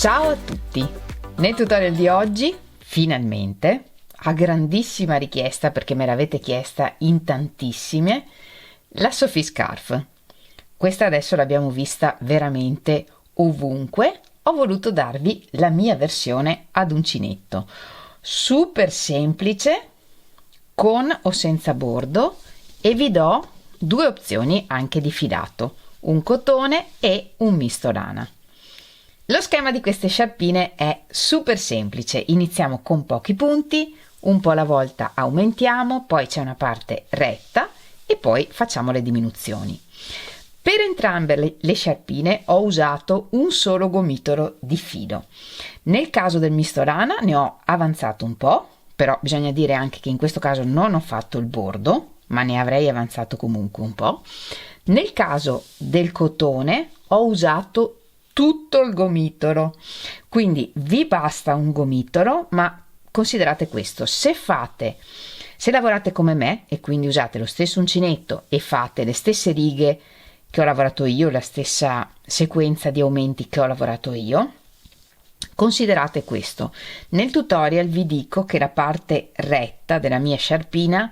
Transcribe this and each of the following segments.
Ciao a tutti! Nel tutorial di oggi, finalmente, a grandissima richiesta perché me l'avete chiesta in tantissime, la Sophie Scarf. Questa adesso l'abbiamo vista veramente ovunque. Ho voluto darvi la mia versione ad uncinetto. Super semplice, con o senza bordo, e vi do due opzioni anche di filato, un cotone e un misto lana. Lo schema di queste sciarpine è super semplice, iniziamo con pochi punti, un po' alla volta aumentiamo, poi c'è una parte retta e poi facciamo le diminuzioni. Per entrambe le sciarpine ho usato un solo gomitolo di filo. Nel caso del misto lana ne ho avanzato un po', però bisogna dire anche che in questo caso non ho fatto il bordo, ma ne avrei avanzato comunque un po'. Nel caso del cotone ho usato tutto il gomitolo, quindi vi basta un gomitolo, ma considerate questo: se lavorate come me e quindi usate lo stesso uncinetto e fate le stesse righe che ho lavorato io, la stessa sequenza di aumenti che ho lavorato io, considerate questo: nel tutorial vi dico che la parte retta della mia sciarpina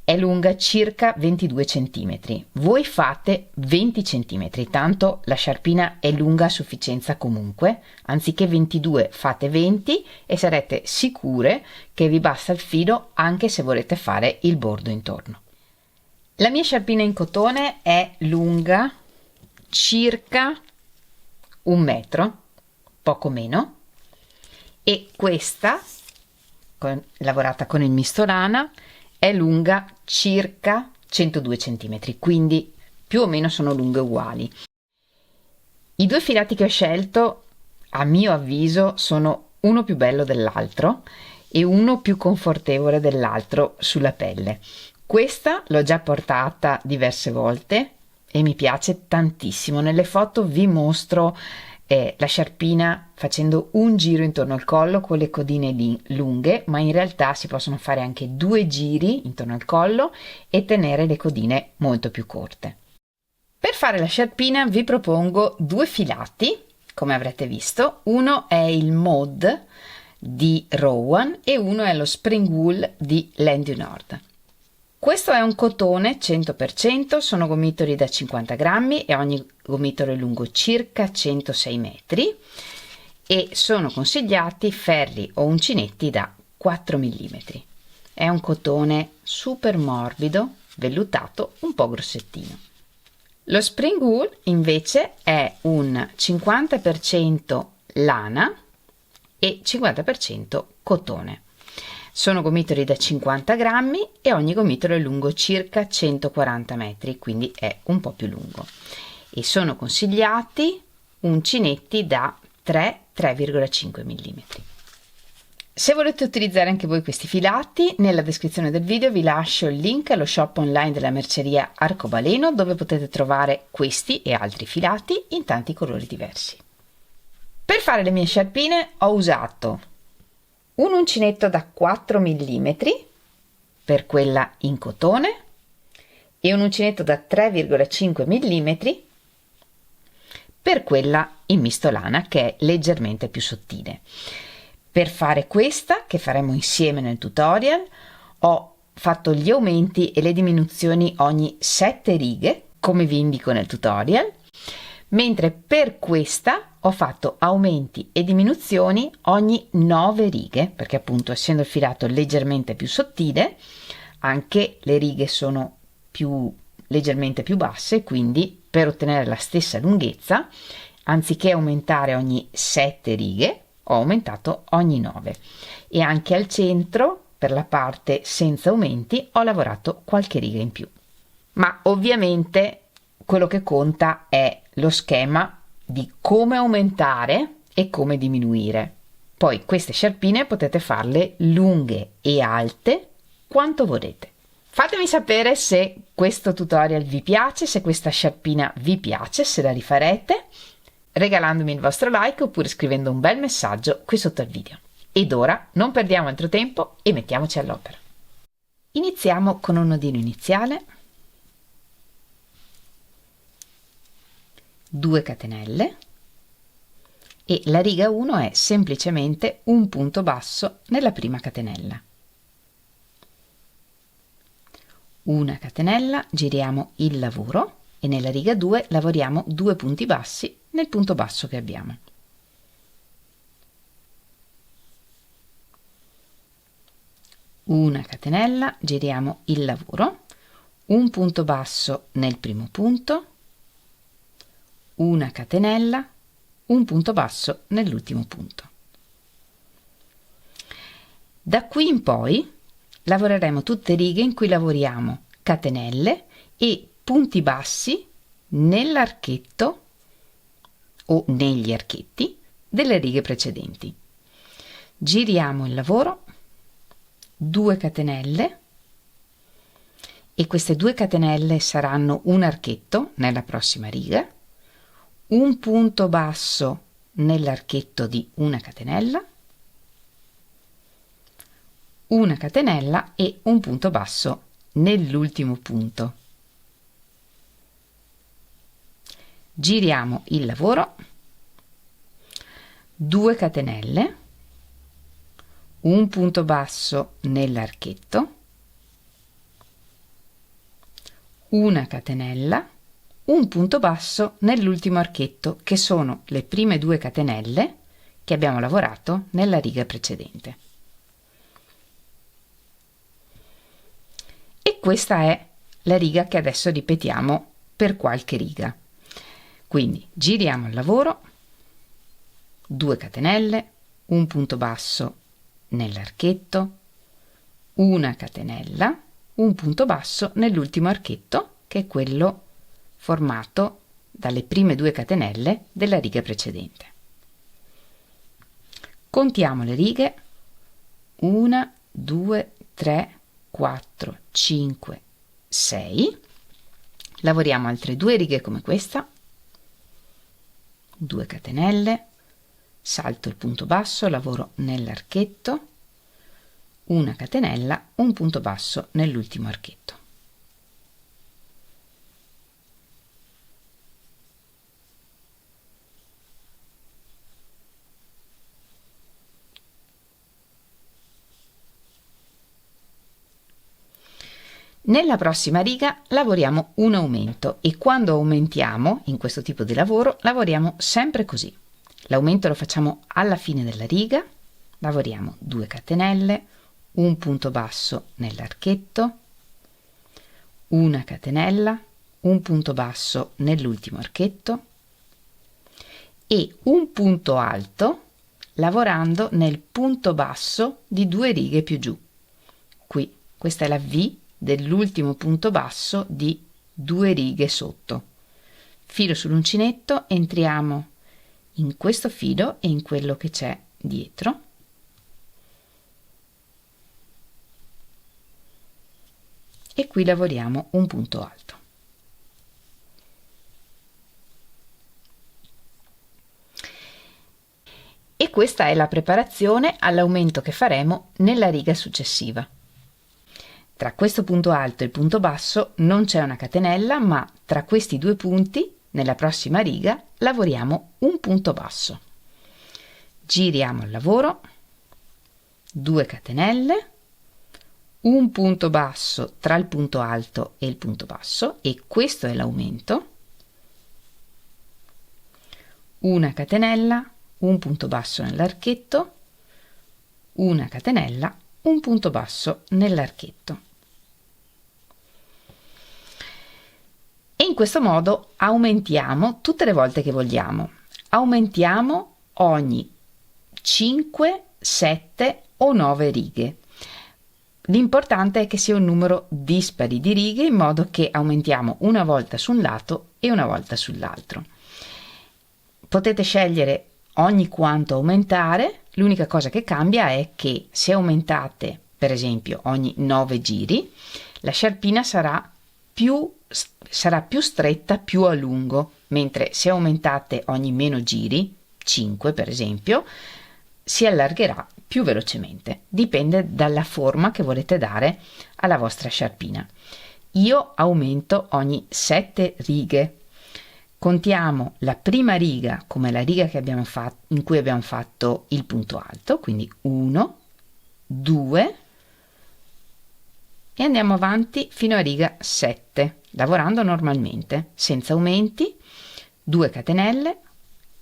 è lunga circa 22 cm. Voi fate 20 cm, tanto la sciarpina è lunga a sufficienza comunque. Anziché 22 fate 20 e sarete sicure che vi basta il filo anche se volete fare il bordo intorno. La mia sciarpina in cotone è lunga circa 1 metro, poco meno, e questa, lavorata con il misto lana, è lunga circa 102 cm, quindi più o meno sono lunghe uguali. I due filati che ho scelto, a mio avviso, sono uno più bello dell'altro e uno più confortevole dell'altro sulla pelle. Questa l'ho già portata diverse volte e mi piace tantissimo. Nelle foto vi mostro la sciarpina facendo un giro intorno al collo con le codine lunghe, ma in realtà si possono fare anche 2 giri intorno al collo e tenere le codine molto più corte. Per fare la sciarpina vi propongo 2 filati, come avrete visto. Uno è il Maude di Rowan e uno è lo Spring Wool di Laine du Nord. Questo è un cotone 100%, sono gomitoli da 50 grammi e ogni gomitolo è lungo circa 106 metri e sono consigliati ferri o uncinetti da 4 mm. È un cotone super morbido, vellutato, un po' grossettino. Lo Spring Wool invece è un 50% lana e 50% cotone. Sono gomitoli da 50 grammi e ogni gomitolo è lungo circa 140 metri, quindi è un po' più lungo. E sono consigliati uncinetti da 3-3,5 mm. Se volete utilizzare anche voi questi filati, nella descrizione del video vi lascio il link allo shop online della merceria Arcobaleno, dove potete trovare questi e altri filati in tanti colori diversi. Per fare le mie sciarpine ho usato un uncinetto da 4 mm per quella in cotone e un uncinetto da 3,5 mm per quella in misto lana, che è leggermente più sottile. Per fare questa, che faremo insieme nel tutorial, ho fatto gli aumenti e le diminuzioni ogni 7 righe, come vi indico nel tutorial, mentre per questa ho fatto aumenti e diminuzioni ogni 9 righe, perché appunto essendo il filato leggermente più sottile, anche le righe sono leggermente più basse, quindi per ottenere la stessa lunghezza, anziché aumentare ogni 7 righe, ho aumentato ogni 9. E anche al centro, per la parte senza aumenti, ho lavorato qualche riga in più. Ma ovviamente quello che conta è lo schema di come aumentare e come diminuire. Poi queste sciarpine potete farle lunghe e alte quanto volete. Fatemi sapere se questo tutorial vi piace, se questa sciarpina vi piace, se la rifarete, regalandomi il vostro like oppure scrivendo un bel messaggio qui sotto il video. Ed ora non perdiamo altro tempo e mettiamoci all'opera. Iniziamo con un nodino iniziale, 2 catenelle, e la riga 1 è semplicemente un punto basso nella prima catenella. Una catenella, giriamo il lavoro e nella riga 2 lavoriamo 2 punti bassi nel punto basso che abbiamo. Una catenella, giriamo il lavoro, un punto basso nel primo punto, una catenella, un punto basso nell'ultimo punto. Da qui in poi lavoreremo tutte righe in cui lavoriamo catenelle e punti bassi nell'archetto o negli archetti delle righe precedenti. Giriamo il lavoro, 2 catenelle e queste 2 catenelle saranno un archetto nella prossima riga, un punto basso nell'archetto di una catenella, una catenella e un punto basso nell'ultimo punto. Giriamo il lavoro, 2 catenelle, un punto basso nell'archetto, una catenella, un punto basso nell'ultimo archetto, che sono le prime 2 catenelle che abbiamo lavorato nella riga precedente. E questa è la riga che adesso ripetiamo per qualche riga. Quindi giriamo il lavoro, 2 catenelle, un punto basso nell'archetto, una catenella, un punto basso nell'ultimo archetto, che è quello formato dalle prime 2 catenelle della riga precedente. Contiamo le righe: 1, 2, 3, 4, 5, 6. Lavoriamo altre 2 righe come questa, 2 catenelle, salto il punto basso, lavoro nell'archetto, una catenella, un punto basso nell'ultimo archetto. Nella prossima riga lavoriamo un aumento e quando aumentiamo in questo tipo di lavoro lavoriamo sempre così. L'aumento lo facciamo alla fine della riga, lavoriamo 2 catenelle, un punto basso nell'archetto, una catenella, un punto basso nell'ultimo archetto e un punto alto lavorando nel punto basso di 2 righe più giù. Qui, questa è la V dell'ultimo punto basso di 2 righe sotto. Filo sull'uncinetto, entriamo in questo filo e in quello che c'è dietro e qui lavoriamo un punto alto. E questa è la preparazione all'aumento che faremo nella riga successiva. Tra questo punto alto e il punto basso non c'è una catenella, ma tra questi 2 punti nella prossima riga lavoriamo un punto basso. Giriamo il lavoro, 2 catenelle, un punto basso tra il punto alto e il punto basso e questo è l'aumento, una catenella, un punto basso nell'archetto, una catenella, un punto basso nell'archetto. E in questo modo aumentiamo tutte le volte che vogliamo. Aumentiamo ogni 5, 7 o 9 righe. L'importante è che sia un numero dispari di righe in modo che aumentiamo una volta su un lato e una volta sull'altro. Potete scegliere ogni quanto aumentare, l'unica cosa che cambia è che se aumentate per esempio ogni 9 giri, la sciarpina sarà più stretta più a lungo, mentre se aumentate ogni meno giri, 5 per esempio, si allargherà più velocemente. Dipende dalla forma che volete dare alla vostra sciarpina. Io aumento ogni 7 righe. contiamo la prima riga come la riga che abbiamo fatto, in cui abbiamo fatto il punto alto, quindi 1, 2 e andiamo avanti fino a riga 7, lavorando normalmente, senza aumenti, 2 catenelle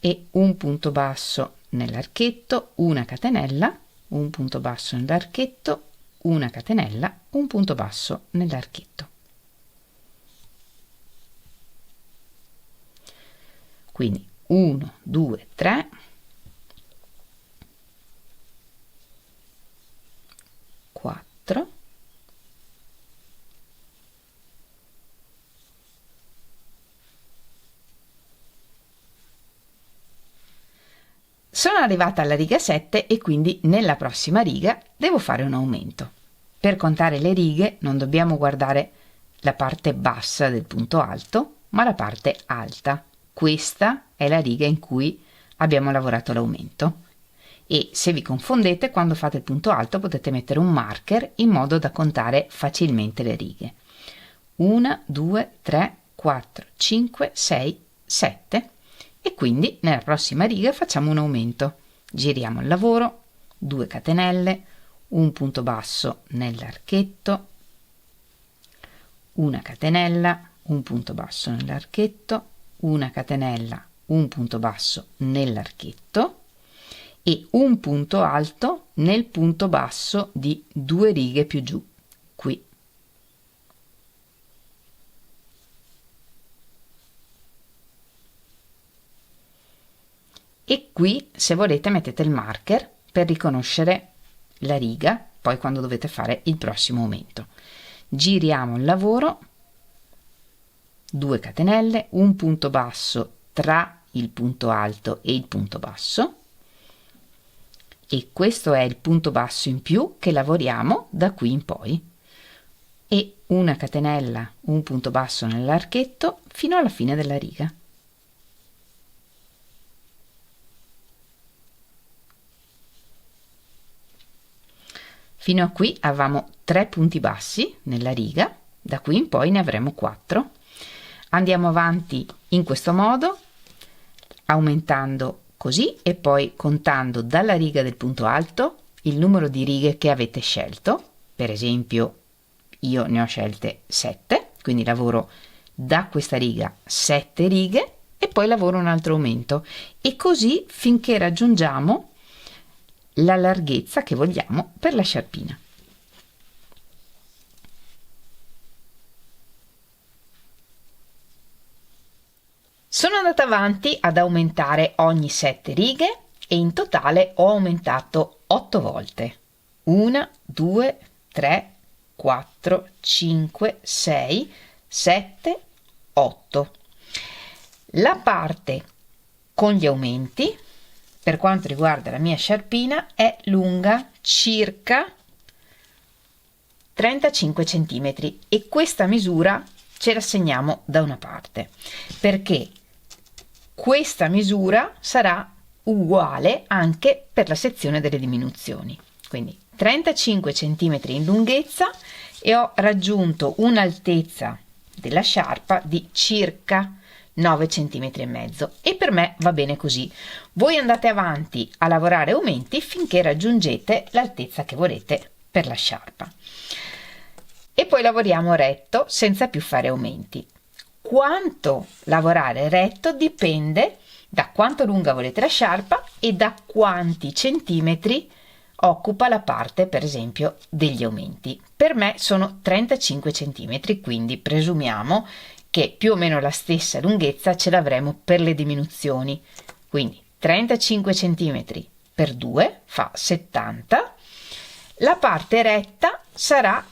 e un punto basso nell'archetto, una catenella, un punto basso nell'archetto, una catenella, un punto basso nell'archetto. Quindi 1, 2, 3, 4, 5. Sono arrivata alla riga 7 e quindi nella prossima riga devo fare un aumento. Per contare le righe non dobbiamo guardare la parte bassa del punto alto, ma la parte alta. Questa è la riga in cui abbiamo lavorato l'aumento. E se vi confondete, quando fate il punto alto potete mettere un marker in modo da contare facilmente le righe. 1, 2, 3, 4, 5, 6, 7 e quindi nella prossima riga facciamo un aumento. Giriamo il lavoro, 2 catenelle, un punto basso nell'archetto, una catenella, un punto basso nell'archetto, una catenella, un punto basso nell'archetto e un punto alto nel punto basso di 2 righe più giù, qui. E qui, se volete, mettete il marker per riconoscere la riga, poi quando dovete fare il prossimo aumento. Giriamo il lavoro, 2 catenelle, un punto basso tra il punto alto e il punto basso, e questo è il punto basso in più che lavoriamo da qui in poi, e una catenella, un punto basso nell'archetto fino alla fine della riga. Fino a qui avevamo 3 punti bassi nella riga, da qui in poi ne avremo 4. Andiamo avanti in questo modo, aumentando così e poi contando dalla riga del punto alto il numero di righe che avete scelto. Per esempio io ne ho scelte 7, quindi lavoro da questa riga 7 righe e poi lavoro un altro aumento, e così finché raggiungiamo la larghezza che vogliamo per la sciarpina. Sono andata avanti ad aumentare ogni 7 righe e in totale ho aumentato 8 volte. 1, 2, 3, 4, 5, 6, 7, 8. La parte con gli aumenti, per quanto riguarda la mia sciarpina, è lunga circa 35 cm e questa misura ce la segniamo da una parte, perché questa misura sarà uguale anche per la sezione delle diminuzioni. Quindi 35 cm in lunghezza e ho raggiunto un'altezza della sciarpa di circa 9 cm e mezzo, e per me va bene così. Voi andate avanti a lavorare aumenti finché raggiungete l'altezza che volete per la sciarpa, e poi lavoriamo retto senza più fare aumenti. Quanto lavorare retto dipende da quanto lunga volete la sciarpa e da quanti centimetri occupa la parte, per esempio, degli aumenti. Per me sono 35 cm, quindi presumiamo che più o meno la stessa lunghezza ce l'avremo per le diminuzioni. Quindi 35 cm per 2 fa 70. La parte retta sarà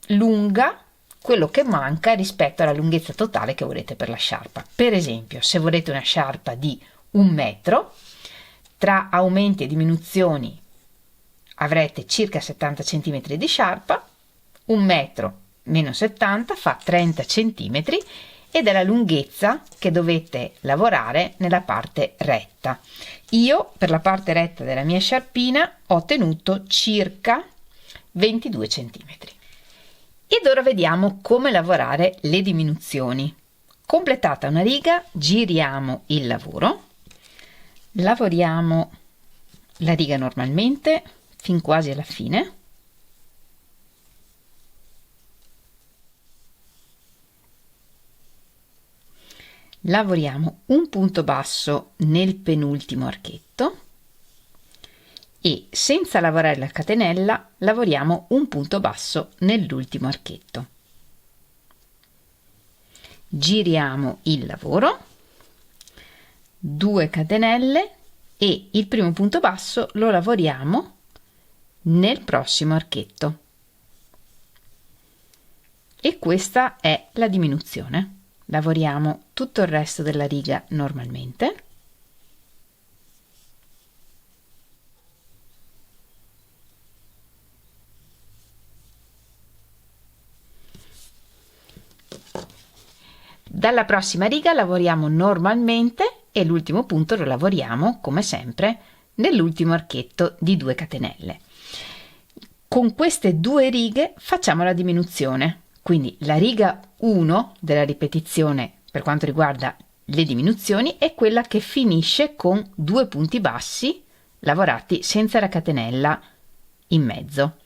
lunga quello che manca rispetto alla lunghezza totale che volete per la sciarpa. Per esempio, se volete una sciarpa di 1 metro, tra aumenti e diminuzioni avrete circa 70 cm di sciarpa. 1 metro meno 70 fa 30 cm ed è la lunghezza che dovete lavorare nella parte retta. Io per la parte retta della mia sciarpina ho ottenuto circa 22 cm. Ed ora vediamo come lavorare le diminuzioni. Completata una riga, giriamo il lavoro, lavoriamo la riga normalmente fin quasi alla fine. Lavoriamo un punto basso nel penultimo archetto e senza lavorare la catenella lavoriamo un punto basso nell'ultimo archetto. Giriamo il lavoro, 2 catenelle e il primo punto basso lo lavoriamo nel prossimo archetto. E questa è la diminuzione. Lavoriamo tutto il resto della riga normalmente. Dalla prossima riga lavoriamo normalmente e l'ultimo punto lo lavoriamo, come sempre, nell'ultimo archetto di 2 catenelle. Con queste 2 righe facciamo la diminuzione, quindi la riga 1 della ripetizione per quanto riguarda le diminuzioni è quella che finisce con 2 punti bassi lavorati senza la catenella in mezzo.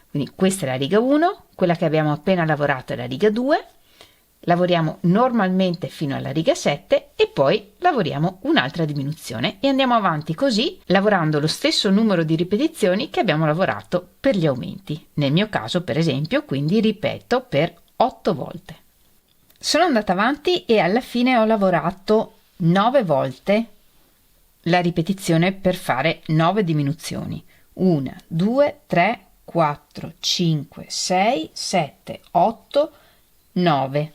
Quindi questa è la riga 1, quella che abbiamo appena lavorato è la riga 2, lavoriamo normalmente fino alla riga 7 e poi lavoriamo un'altra diminuzione e andiamo avanti così lavorando lo stesso numero di ripetizioni che abbiamo lavorato per gli aumenti. Nel mio caso, per esempio, quindi ripeto per 8 volte. Sono andata avanti e alla fine ho lavorato 9 volte la ripetizione per fare 9 diminuzioni. 1, 2, 3, 4, 5, 6, 7, 8, 9.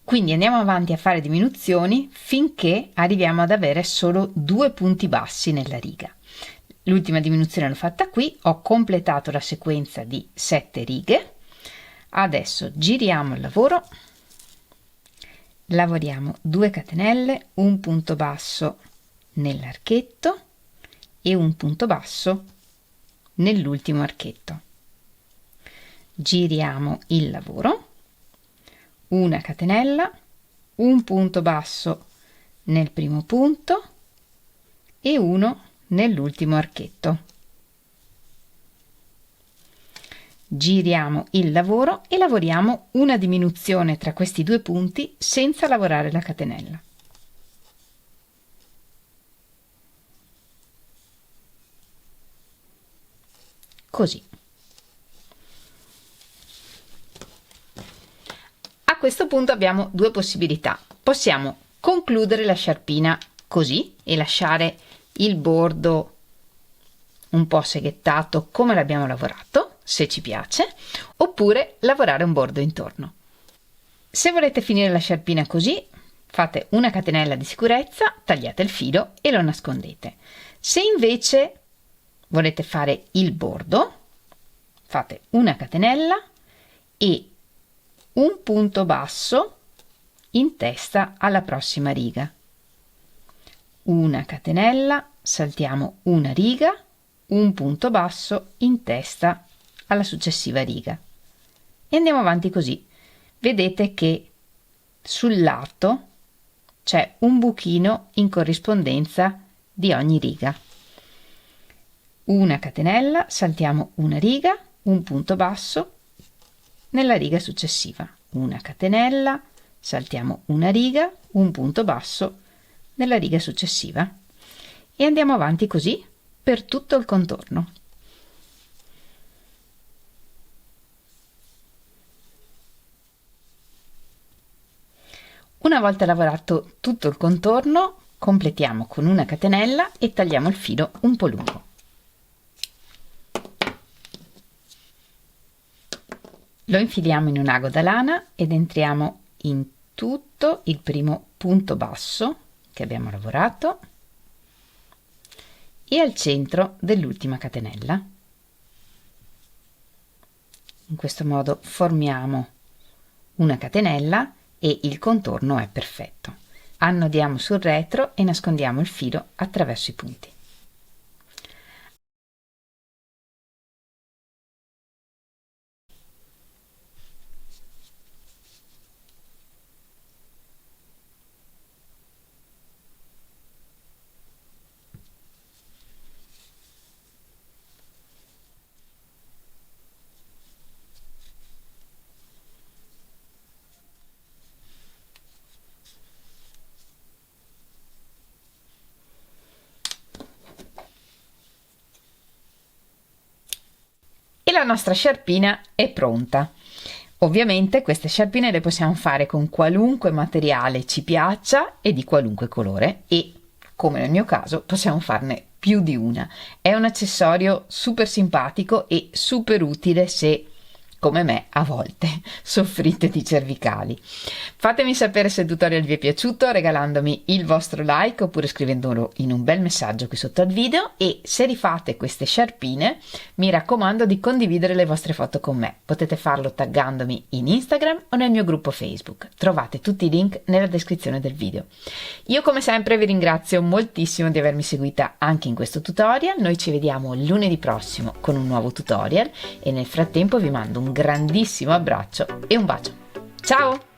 Quindi andiamo avanti a fare diminuzioni finché arriviamo ad avere solo 2 punti bassi nella riga. L'ultima diminuzione l'ho fatta qui, ho completato la sequenza di 7 righe. Adesso giriamo il lavoro, lavoriamo 2 catenelle, un punto basso nell'archetto e un punto basso nell'ultimo archetto. Giriamo il lavoro, una catenella, un punto basso nel primo punto e uno nell'ultimo archetto. Giriamo il lavoro e lavoriamo una diminuzione tra questi 2 punti senza lavorare la catenella. Così. A questo punto abbiamo 2 possibilità. Possiamo concludere la sciarpina così e lasciare il bordo un po' seghettato come l'abbiamo lavorato, se ci piace, oppure lavorare un bordo intorno. Se volete finire la sciarpina così, fate una catenella di sicurezza, tagliate il filo e lo nascondete. Se invece volete fare il bordo, fate una catenella e un punto basso in testa alla prossima riga. Una catenella, saltiamo una riga, un punto basso in testa alla successiva riga e andiamo avanti così. Vedete che sul lato c'è un buchino in corrispondenza di ogni riga. Una catenella, saltiamo una riga, un punto basso nella riga successiva, una catenella, saltiamo una riga, un punto basso nella riga successiva e andiamo avanti così per tutto il contorno. Una volta lavorato tutto il contorno, completiamo con una catenella e tagliamo il filo un po' lungo. Lo infiliamo in un ago da lana ed entriamo in tutto il primo punto basso che abbiamo lavorato e al centro dell'ultima catenella. In questo modo formiamo una catenella e il contorno è perfetto. Annodiamo sul retro e nascondiamo il filo attraverso i punti. la nostra sciarpina è pronta. Ovviamente queste sciarpine le possiamo fare con qualunque materiale ci piaccia e di qualunque colore e, come nel mio caso, possiamo farne più di una. È un accessorio super simpatico e super utile se, come me, a volte soffrite di cervicali. Fatemi sapere se il tutorial vi è piaciuto regalandomi il vostro like oppure scrivendolo in un bel messaggio qui sotto al video, e se rifate queste sciarpine mi raccomando di condividere le vostre foto con me. Potete farlo taggandomi in Instagram o nel mio gruppo Facebook. Trovate tutti i link nella descrizione del video. Io come sempre vi ringrazio moltissimo di avermi seguita anche in questo tutorial. Noi ci vediamo lunedì prossimo con un nuovo tutorial e nel frattempo vi mando un grandissimo abbraccio e un bacio. Ciao!